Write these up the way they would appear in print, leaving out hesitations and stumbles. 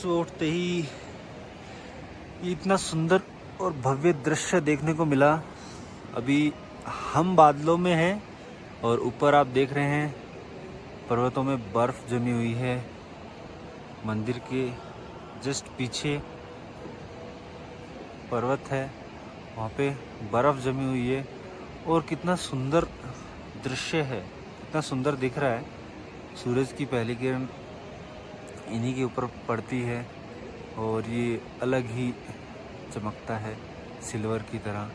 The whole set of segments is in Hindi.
सुबह उठते ही इतना सुंदर और भव्य दृश्य देखने को मिला। अभी हम बादलों में हैं और ऊपर आप देख रहे हैं पर्वतों में बर्फ़ जमी हुई है। मंदिर के जस्ट पीछे पर्वत है, वहाँ पे बर्फ़ जमी हुई है और कितना सुंदर दृश्य है, कितना सुंदर दिख रहा है। सूरज की पहली किरण इन्हीं के ऊपर पड़ती है और ये अलग ही चमकता है सिल्वर की तरह।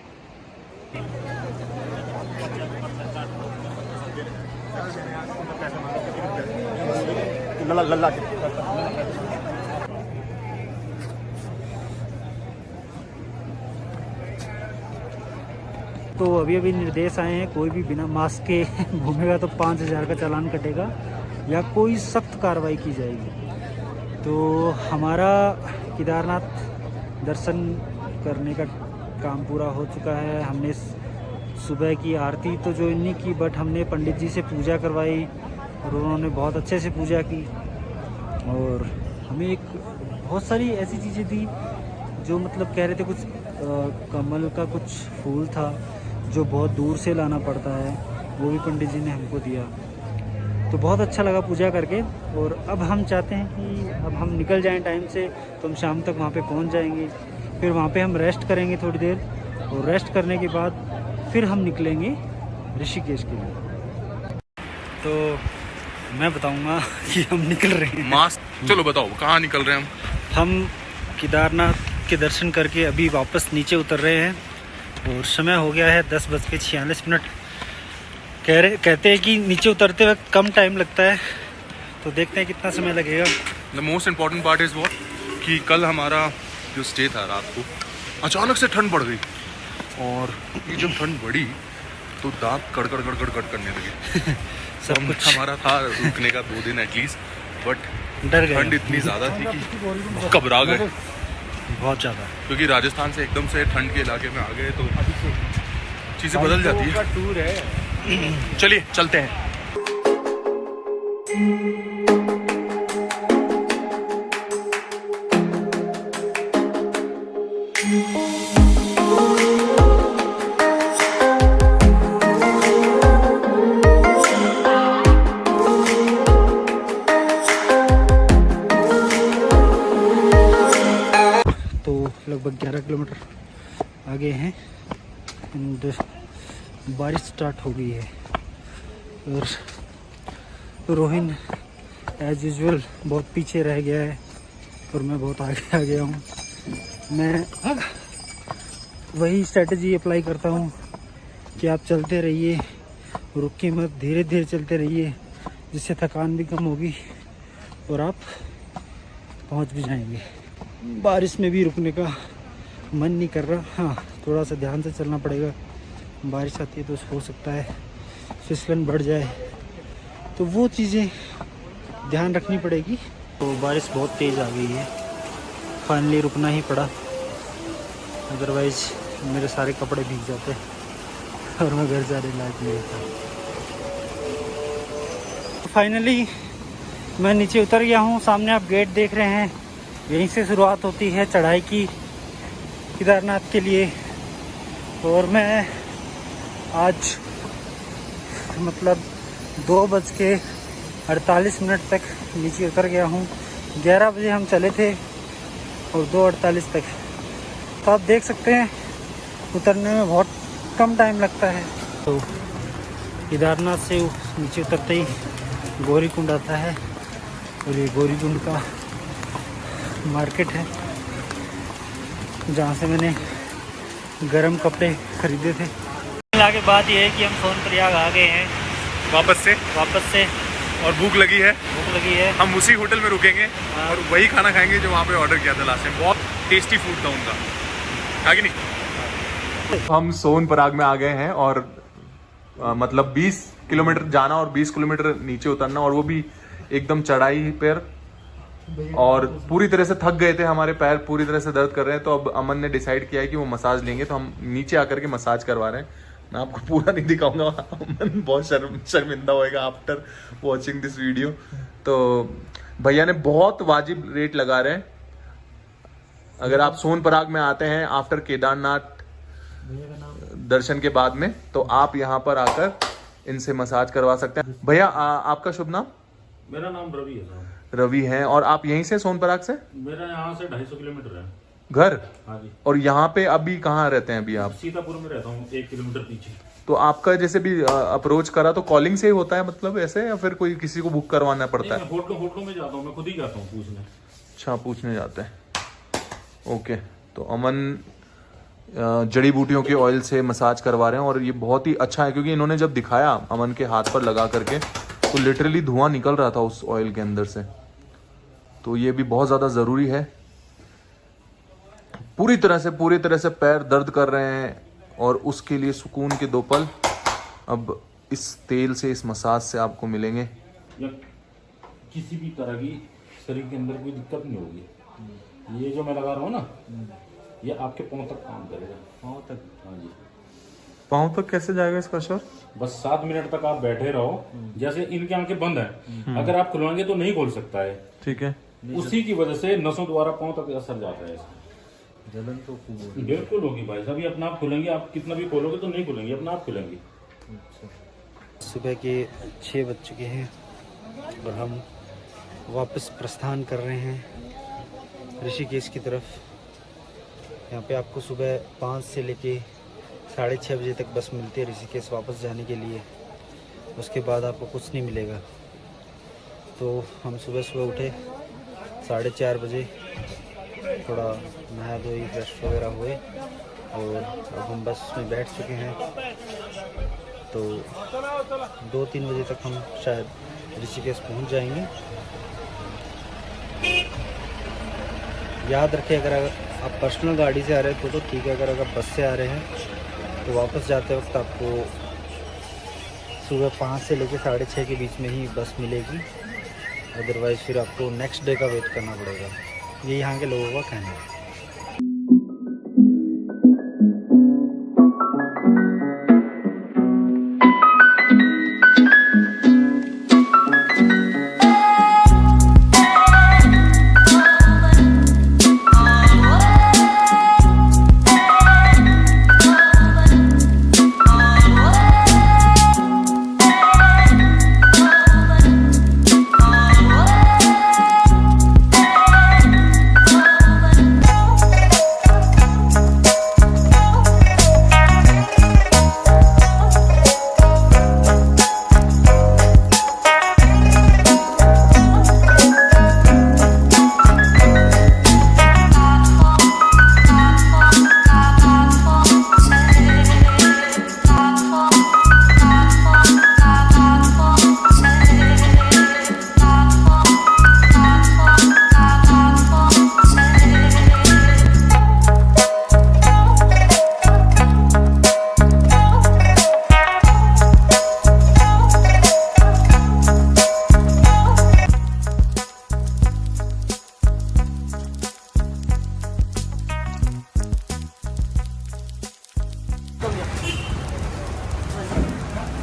तो अभी निर्देश आए हैं, कोई भी बिना मास्क के घूमेगा तो 5,000 का चालान कटेगा या कोई सख्त कार्रवाई की जाएगी। तो हमारा केदारनाथ दर्शन करने का काम पूरा हो चुका है। हमने सुबह की आरती तो जो नहीं की, बट हमने पंडित जी से पूजा करवाई और उन्होंने बहुत अच्छे से पूजा की। और हमें एक बहुत सारी ऐसी चीज़ें दी जो मतलब कह रहे थे, कुछ कमल का कुछ फूल था जो बहुत दूर से लाना पड़ता है, वो भी पंडित जी ने हमको दिया। तो बहुत अच्छा लगा पूजा करके। और अब हम चाहते हैं कि अब हम निकल जाएं टाइम से, तो हम शाम तक वहाँ पे पहुँच जाएंगे। फिर वहाँ पे हम रेस्ट करेंगे थोड़ी देर, और रेस्ट करने के बाद फिर हम निकलेंगे ऋषिकेश के लिए। तो मैं बताऊँगा कि हम निकल रहे हैं। मास्क चलो बताओ कहाँ निकल रहे हैं हम केदारनाथ के दर्शन करके अभी वापस नीचे उतर रहे हैं और समय हो गया है 10:46। कहते हैं कि नीचे उतरते वक्त कम टाइम लगता है, तो देखते हैं कितना समय लगेगा। The most important part is what कि कल हमारा जो स्टे था, रात को अचानक से ठंड बढ़ गई और ये जब ठंड बढ़ी तो दांत कड़कड़ करने लगे। सब कुछ हमारा था रुकने का 2 दिन एटलीस्ट, बट डर गए। ठंड इतनी ज़्यादा थी कि घबरा गए बहुत ज़्यादा, क्योंकि राजस्थान से एकदम से ठंड के इलाके में आ गए तो चीज़ें बदल जाती है। टूर है, चलिए चलते हैं। लगभग 11 किलोमीटर आगे हैं एंड बारिश स्टार्ट हो गई है। और रोहिन एज यूजुअल बहुत पीछे रह गया है और मैं बहुत आगे आ गया हूँ। मैं वही स्ट्रेटजी अप्लाई करता हूँ कि आप चलते रहिए, रुकिए मत, धीरे धीरे चलते रहिए, जिससे थकान भी कम होगी और आप पहुँच भी जाएंगे। बारिश में भी रुकने का मन नहीं कर रहा। हाँ, थोड़ा सा ध्यान से चलना पड़ेगा, बारिश आती है तो हो सकता है फिसलन बढ़ जाए, तो वो चीज़ें ध्यान रखनी पड़ेगी। तो बारिश बहुत तेज़ आ गई है, फाइनली रुकना ही पड़ा, अदरवाइज़ मेरे सारे कपड़े भीग जाते और मैं घर जाने लायक नहीं था। फाइनली मैं नीचे उतर गया हूँ। सामने आप गेट देख रहे हैं, यहीं से शुरुआत होती है चढ़ाई की केदारनाथ के लिए। और मैं आज मतलब 2:48 तक नीचे उतर गया हूँ। 11 बजे हम चले थे और 2:48 तक। तो आप देख सकते हैं उतरने में बहुत कम टाइम लगता है। तो केदारनाथ से नीचे उतरते ही गौरी कुंड आता है और ये गौरी कुंड का मार्केट है जहाँ से मैंने गर्म कपड़े खरीदे थे। आगे बात यह है कि हम सोनप्रयाग आ गए हैं वापस से और भूख लगी है। हम उसी होटल में रुकेंगे और वही खाना खाएंगे जो वहाँ पे ऑर्डर किया था लास्ट टाइम। बहुत टेस्टी फूड था उनका, है कि नहीं। हम सोनप्रयाग में आ गए हैं और मतलब 20 किलोमीटर जाना और 20 किलोमीटर नीचे उतरना, और वो भी एकदम चढ़ाई पर। और पूरी तरह से थक गए थे, हमारे पैर पूरी तरह से दर्द कर रहे हैं। तो अब अमन ने डिसाइड किया है कि वो मसाज लेंगे, तो हम नीचे आकर के मसाज करवा रहे हैं। मैं आपको पूरा नहीं दिखाऊंगा, अमन बहुत शर्मिंदा होएगा आफ्टर वॉचिंग दिस वीडियो। तो भैया ने बहुत वाजिब रेट लगा रहे हैं अगर आप सोनपराग में आते हैं आफ्टर केदारनाथ दर्शन के बाद में, तो आप यहाँ पर आकर इनसे मसाज करवा सकते हैं। भैया आपका शुभ नाम? मेरा नाम रवि है साहब। रवि है। और आप यहीं से सोनपराग से? मेरा यहाँ से 250 किलोमीटर है घर। हाँ जी। और यहाँ पे अभी कहाँ रहते हैं अभी आप? सीतापुर में रहता हूँ, 1 किलोमीटर पीछे। तो आपका जैसे भी अप्रोच करा तो कॉलिंग से ही होता है मतलब ऐसे, या फिर कोई किसी को बुक करवाना पड़ता है? होटलों में जाता हूँ, मैं खुद ही जाता हूँ पूछने। अच्छा, पूछने जाते हैं। ओके, तो अमन जड़ी बूटियों के ऑयल से मसाज करवा रहे हैं और ये बहुत ही अच्छा है, क्योंकि इन्होंने जब दिखाया अमन के हाथ पर लगा करके तो लिटरली धुआं निकल रहा था उस ऑयल के अंदर से। तो ये भी बहुत ज़्यादा ज़रूरी है। पूरी तरह से पैर दर्द कर रहे हैं और उसके लिए सुकून के 2 पल अब इस तेल से, इस मसाज से आपको मिलेंगे। या किसी भी तरह की शरीर के अंदर कोई दिक्कत नहीं होगी। ये जो मैं लगा रहा हूँ ना, ये आपके पाँव तक काम करेगा। पाँव तक? हाँ जी। पाँव तक कैसे जाएगा इसका असर? बस 7 मिनट तक आप बैठे रहो। जैसे इनकी आंखें बंद हैं, अगर आप खुलवाएंगे तो नहीं खोल सकता है। ठीक है। उसी की वजह से नसों द्वारा पाँव तक असर जाता है इसका। जलन तो बिल्कुल होगी भाई साहब। ये अपना आप खुलेंगे, आप कितना भी खोलोगे तो नहीं खुलेंगे, अपना आप खुलेंगे। सुबह के 6 बज चुके हैं और हम वापस प्रस्थान कर रहे हैं ऋषिकेश की तरफ। यहाँ पे आपको सुबह 5 से लेके 6:30 बजे तक बस मिलती है ऋषिकेश वापस जाने के लिए। उसके बाद आपको कुछ नहीं मिलेगा। तो हम सुबह उठे 4:30 बजे, थोड़ा नहा धोई, फ्रेश वगैरह हुए और अब हम बस में बैठ चुके हैं। तो 2-3 बजे तक हम शायद ऋषिकेश पहुंच जाएंगे। याद रखें, अगर आप पर्सनल गाड़ी से आ रहे हैं तो ठीक है। अगर बस से आ रहे हैं तो वापस जाते वक्त आपको सुबह 5 से लेकर 6:30 के बीच में ही बस मिलेगी। अदरवाइज़ फिर आपको नेक्स्ट डे का वेट करना पड़ेगा। ये यहाँ के लोगों का कहना है।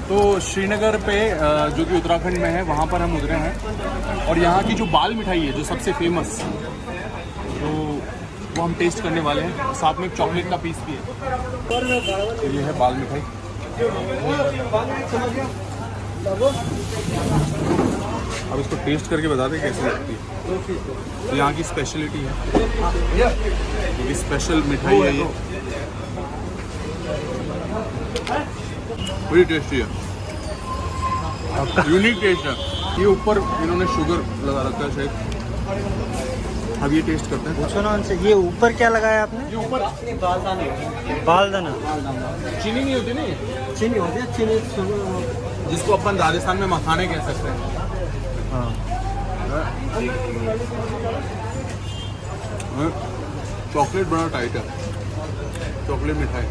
तो श्रीनगर पे जो कि उत्तराखंड में है, वहाँ पर हम उतरे हैं और यहाँ की जो बाल मिठाई है जो सबसे फेमस, तो वो हम टेस्ट करने वाले हैं। साथ में एक चॉकलेट का पीस भी है। तो ये है बाल मिठाई। अब इसको टेस्ट करके बता दें कैसी लगती है। तो यहाँ की स्पेशलिटी है, ये स्पेशल मिठाई है ये, बड़ी टेस्टी है, यूनिक टेस्ट है। ये ऊपर इन्होंने शुगर लगा रखा है शायद। अब ये टेस्ट करते हैं। पूछो ना उनसे, ये ऊपर क्या लगाया आपने? ये ऊपर बालदाना। चीनी नहीं होती ना, चीनी होती है, चीनी जिसको अपन राजस्थान में मखाने कह सकते हैं। हाँ। चॉकलेट बड़ा टाइट है, चॉकलेट मिठाई।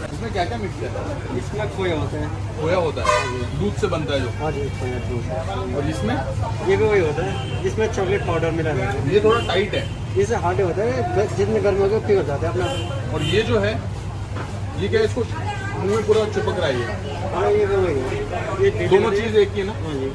इसमें क्या क्या मिक्स है? इसमें खोया होता है। खोया होता है, दूध से बनता है जो। हाँ जी, खोया दूध। और इसमें ये भी वही होता है जिसमें चॉकलेट पाउडर मिला है। ये थोड़ा टाइट है, इसे हार्ड होता है, जितने गर्म हो गए पिघल जाते हैं अपना। और ये जो है ये क्या, इसको मुंह में पूरा चिपक रहा है ये। हाँ, ये वही है। ये दोनों चीज़ एक ही है ना? हाँ जी।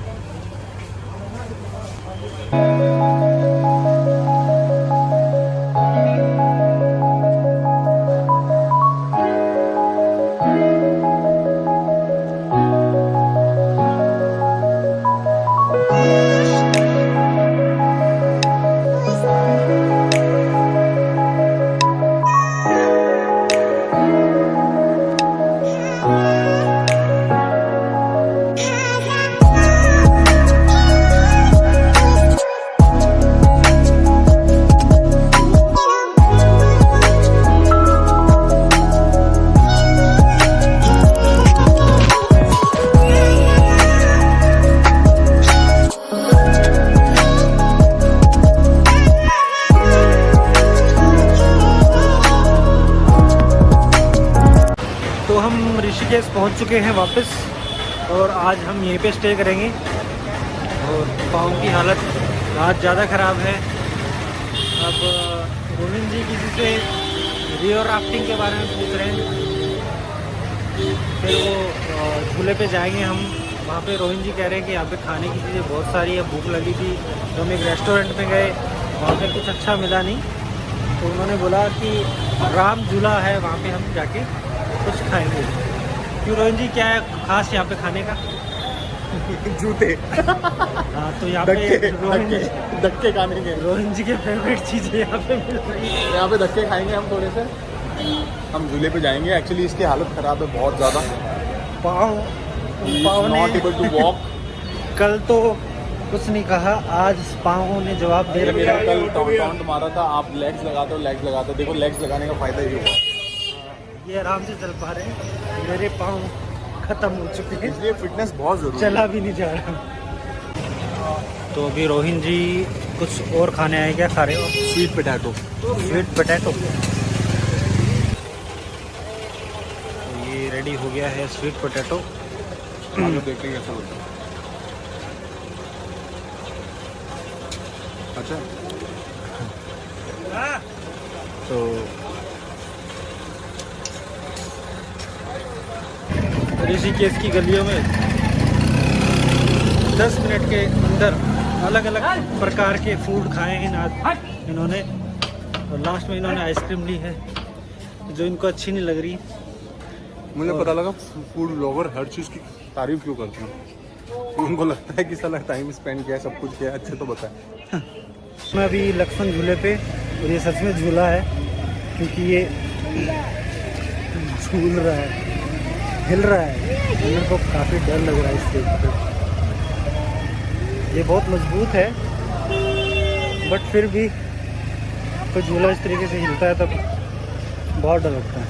बस पहुंच चुके हैं वापस और आज हम यहीं पे स्टे करेंगे। और पाँव की हालत रात ज़्यादा ख़राब है। अब रोहित जी किसी से रिवर राफ्टिंग के बारे में पूछ रहे हैं, फिर वो झूले पे जाएंगे हम। वहाँ पे रोहित जी कह रहे हैं कि यहाँ पे खाने की चीज़ें बहुत सारी है, भूख लगी थी तो हम एक रेस्टोरेंट में गए, वहाँ पे कुछ अच्छा मिला नहीं तो उन्होंने बोला कि राम झूला है वहाँ पे हम जाके कुछ खाएंगे। क्यों रोहित जी, क्या है खास यहाँ पे खाने का? जूते। हाँ, तो यहाँ पे धक्के खाने के, रोहित जी के फेवरेट चीज़ें यहाँ पे मिल रही है। यहाँ पे धक्के खाएंगे हम थोड़े से। हम झूले पे जाएंगे। एक्चुअली इसकी हालत ख़राब है बहुत ज़्यादा, पाँव नॉट एबल टू वॉक। कल तो कुछ नहीं कहा, आज पाँव ने जवाब दे मेरा दिया। कल टॉन्ट मारा था, आप लेग्स लगाते हो। देखो लेग्स लगाने का फ़ायदा ये होगा, ये आराम से चल पा रहे हैं, मेरे पाँव खत्म हो चुके हैं, इसलिए फिटनेस बहुत ज़रूरी है। चला भी नहीं जा रहा। तो अभी रोहित जी कुछ और खाने आए, क्या खा रहे हो? Sweet potato. Sweet potato. ये रेडी हो गया है स्वीट पोटैटो। देखते कैसा होता है। अच्छा, तो ऋषिकेश की गलियों में 10 मिनट के अंदर अलग अलग प्रकार के फूड खाए हैं आज इन्होंने, और लास्ट में इन्होंने आइसक्रीम ली है जो इनको अच्छी नहीं लग रही। मुझे पता लगा फूड ब्लॉगर हर चीज़ की तारीफ क्यों करते हैं। उनको लगता है कि साला टाइम स्पेंड किया, सब कुछ किया, अच्छे तो बताए। मैं अभी लक्ष्मण झूले पे, और ये सच में झूला है क्योंकि ये झूल रहा है, हिल रहा है। मेरे को काफ़ी डर लग रहा है इसके ऊपर। ये बहुत मजबूत है बट फिर भी कोई झूला इस तरीके से हिलता है तब बहुत डर लगता है।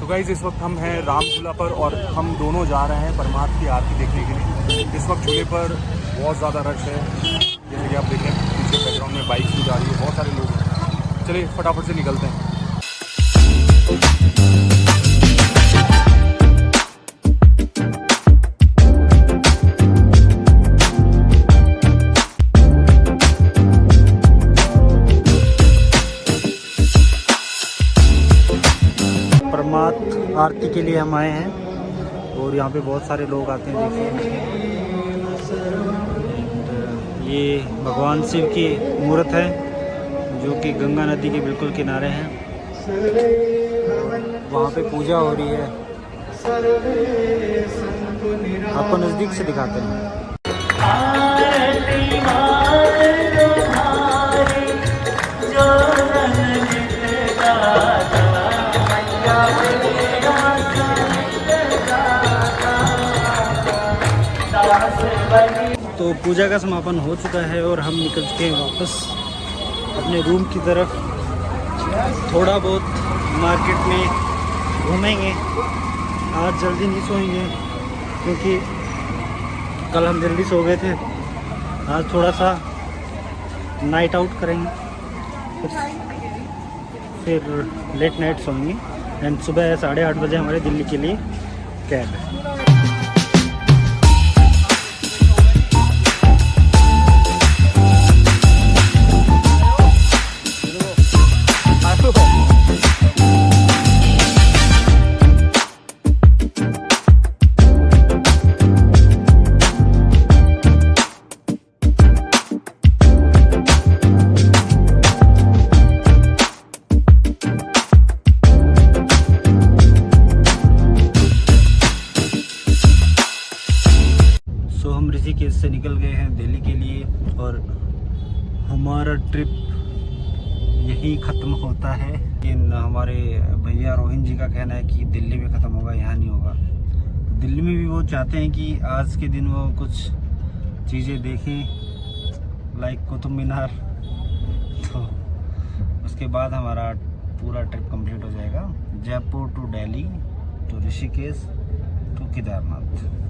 तो गाइस, इस वक्त हम हैं राम झूला पर और हम दोनों जा रहे हैं परमार्थ की आरती देखने के लिए। इस वक्त झूले पर बहुत ज़्यादा रश है, जैसे कि आप देखें पीछे बैकग्राउंड में बाइक्स भी जा रही है, बहुत सारे लोग हैं। चलिए फटाफट से निकलते हैं। परमार्थ आरती के लिए हम आए हैं और यहाँ पे बहुत सारे लोग आते हैं। देखिए ये भगवान शिव की मूर्त है जो कि गंगा नदी के बिल्कुल किनारे हैं। वहाँ पे पूजा हो रही है, आपको नज़दीक से दिखाते हैं। तो पूजा का समापन हो चुका है और हम निकल चुके हैं वापस अपने रूम की तरफ। थोड़ा बहुत मार्केट में घूमेंगे, आज जल्दी नहीं सोएंगे क्योंकि कल हम जल्दी सो गए थे। आज थोड़ा सा नाइट आउट करेंगे, फिर लेट नाइट सोएंगे एंड सुबह 8:30 बजे हमारे दिल्ली के लिए कैब है। ऋषिकेश से निकल गए हैं दिल्ली के लिए और हमारा ट्रिप यहीं ख़त्म होता है। लेकिन हमारे भैया रोहित जी का कहना है कि दिल्ली में ख़त्म होगा, यहाँ नहीं होगा। तो दिल्ली में भी वो चाहते हैं कि आज के दिन वो कुछ चीज़ें देखें लाइक कुतुब मीनार, तो उसके बाद हमारा पूरा ट्रिप कंप्लीट हो जाएगा। Jaipur to Delhi to Rishikesh to Kedarnath.